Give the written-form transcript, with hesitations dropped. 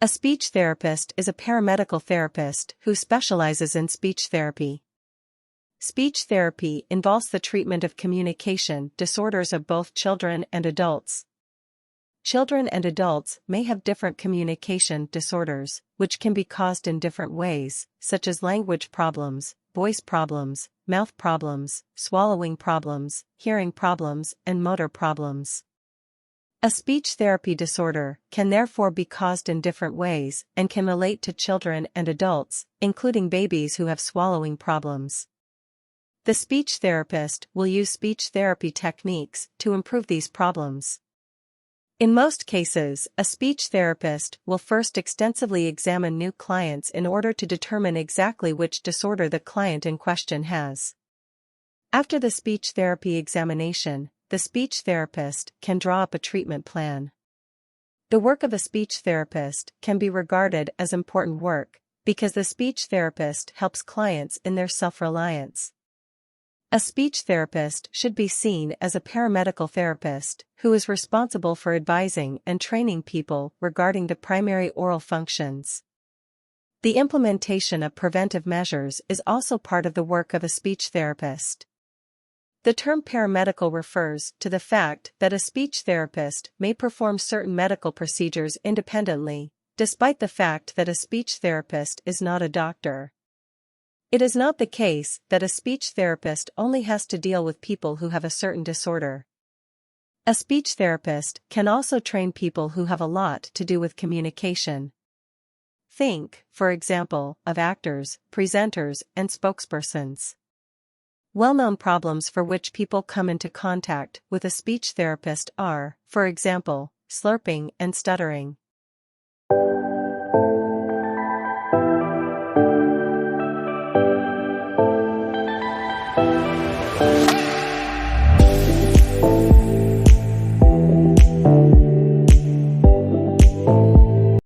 A speech therapist is a paramedical therapist who specializes in speech therapy. Speech therapy involves the treatment of communication disorders of both children and adults. Children and adults may have different communication disorders, which can be caused in different ways, such as language problems, voice problems, mouth problems, swallowing problems, hearing problems, and motor problems. A speech therapy disorder can therefore be caused in different ways and can relate to children and adults, including babies who have swallowing problems. The speech therapist will use speech therapy techniques to improve these problems. In most cases, a speech therapist will first extensively examine new clients in order to determine exactly which disorder the client in question has. After the speech therapy examination, the speech therapist can draw up a treatment plan. The work of a speech therapist can be regarded as important work because the speech therapist helps clients in their self-reliance. A speech therapist should be seen as a paramedical therapist who is responsible for advising and training people regarding the primary oral functions. The implementation of preventive measures is also part of the work of a speech therapist. The term paramedical refers to the fact that a speech therapist may perform certain medical procedures independently, despite the fact that a speech therapist is not a doctor. It is not the case that a speech therapist only has to deal with people who have a certain disorder. A speech therapist can also train people who have a lot to do with communication. Think, for example, of actors, presenters, and spokespersons. Well-known problems for which people come into contact with a speech therapist are, for example, slurping and stuttering.